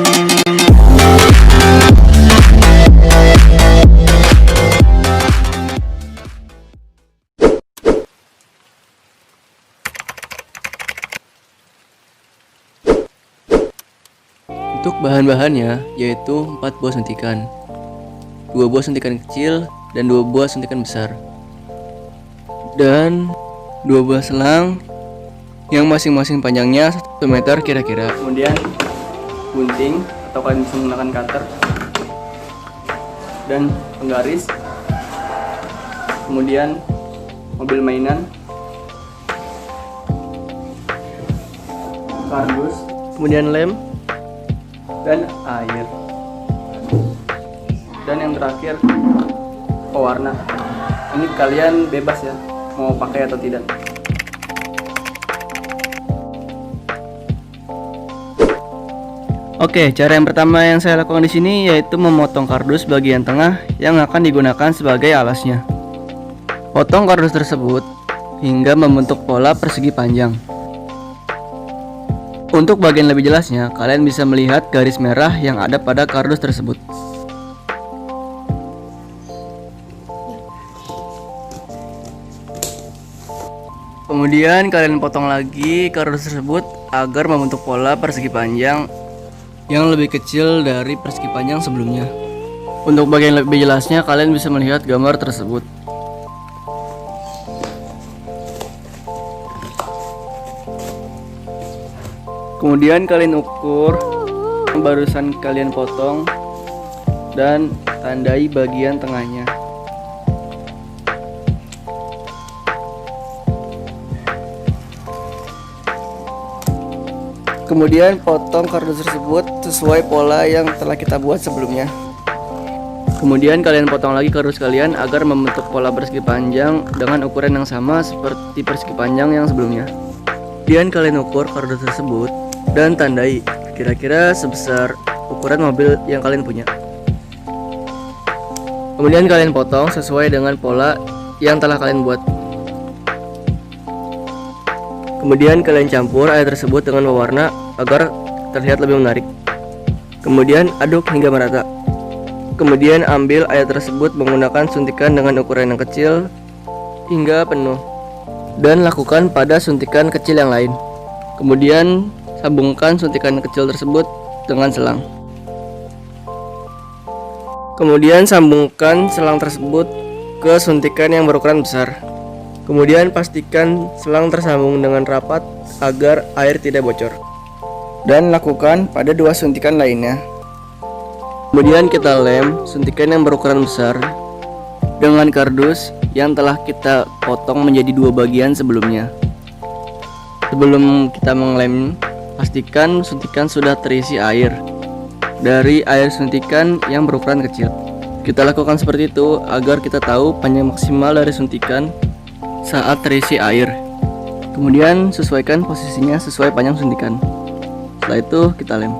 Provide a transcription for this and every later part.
Untuk bahan-bahannya yaitu 4 buah suntikan, 2 buah suntikan kecil dan 2 buah suntikan besar, dan 2 buah selang yang masing-masing panjangnya 1 meter kira-kira. Kemudian gunting atau kalian bisa menggunakan cutter dan penggaris, kemudian mobil mainan, kardus, kemudian lem dan air, dan yang terakhir pewarna. Ini kalian bebas ya mau pakai atau tidak. Oke, cara yang pertama yang saya lakukan di sini yaitu memotong kardus bagian tengah yang akan digunakan sebagai alasnya. Potong kardus tersebut hingga membentuk pola persegi panjang. Untuk bagian lebih jelasnya, kalian bisa melihat garis merah yang ada pada kardus tersebut. Kemudian kalian potong lagi kardus tersebut agar membentuk pola persegi panjang yang lebih kecil dari persegi panjang sebelumnya. Untuk bagian lebih jelasnya, kalian bisa melihat gambar tersebut. Kemudian kalian ukur yang barusan kalian potong dan tandai bagian tengahnya. Kemudian potong kardus tersebut sesuai pola yang telah kita buat sebelumnya. Kemudian kalian potong lagi kardus kalian agar membentuk pola persegi panjang dengan ukuran yang sama seperti persegi panjang yang sebelumnya. Kemudian kalian ukur kardus tersebut dan tandai kira-kira sebesar ukuran mobil yang kalian punya. Kemudian kalian potong sesuai dengan pola yang telah kalian buat. Kemudian kalian campur air tersebut dengan pewarna agar terlihat lebih menarik. Kemudian aduk hingga merata. Kemudian ambil air tersebut menggunakan suntikan dengan ukuran yang kecil hingga penuh, dan lakukan pada suntikan kecil yang lain. Kemudian sambungkan suntikan kecil tersebut dengan selang. Kemudian sambungkan selang tersebut ke suntikan yang berukuran besar. Kemudian pastikan selang tersambung dengan rapat agar air tidak bocor. Dan lakukan pada 2 suntikan lainnya. Kemudian kita lem suntikan yang berukuran besar dengan kardus yang telah kita potong menjadi 2 bagian sebelumnya. Sebelum kita menglem, pastikan suntikan sudah terisi air dari air suntikan yang berukuran kecil. Kita lakukan seperti itu agar kita tahu panjang maksimal dari suntikan saat terisi air. Kemudian sesuaikan posisinya sesuai panjang suntikan. Setelah itu kita lem.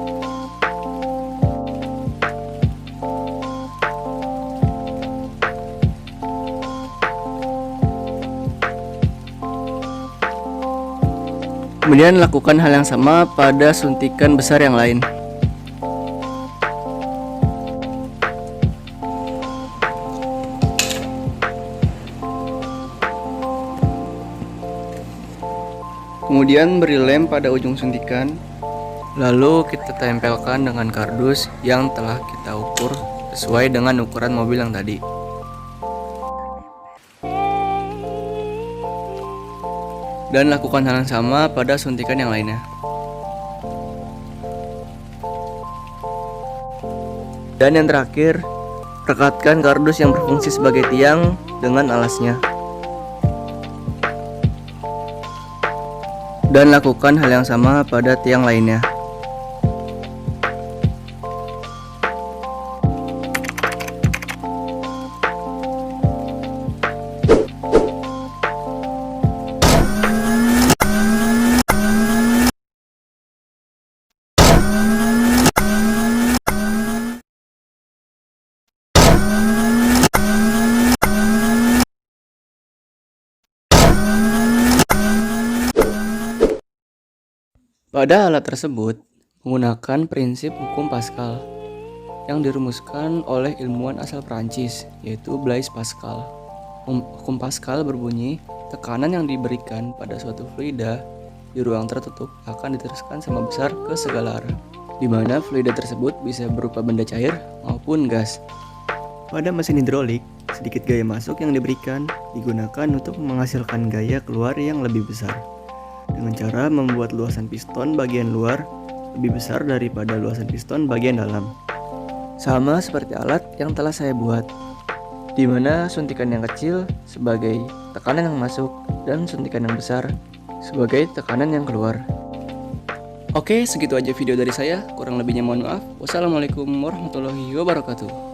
Kemudian lakukan hal yang sama pada suntikan besar yang lain. Kemudian beri lem pada ujung suntikan, lalu kita tempelkan dengan kardus yang telah kita ukur sesuai dengan ukuran mobil yang tadi. Dan lakukan hal yang sama pada suntikan yang lainnya. Dan yang terakhir, rekatkan kardus yang berfungsi sebagai tiang dengan alasnya. Dan lakukan hal yang sama pada tiang lainnya. Pada alat tersebut, menggunakan prinsip hukum Pascal yang dirumuskan oleh ilmuwan asal Prancis, yaitu Blaise Pascal. Hukum Pascal berbunyi, tekanan yang diberikan pada suatu fluida di ruang tertutup akan diteruskan sama besar ke segala arah, di mana fluida tersebut bisa berupa benda cair maupun gas. Pada mesin hidrolik, sedikit gaya masuk yang diberikan digunakan untuk menghasilkan gaya keluar yang lebih besar, dengan cara membuat luasan piston bagian luar lebih besar daripada luasan piston bagian dalam. Sama seperti alat yang telah saya buat, di mana suntikan yang kecil sebagai tekanan yang masuk dan suntikan yang besar sebagai tekanan yang keluar. Oke, segitu aja video dari saya. Kurang lebihnya mohon maaf. Wassalamualaikum warahmatullahi wabarakatuh.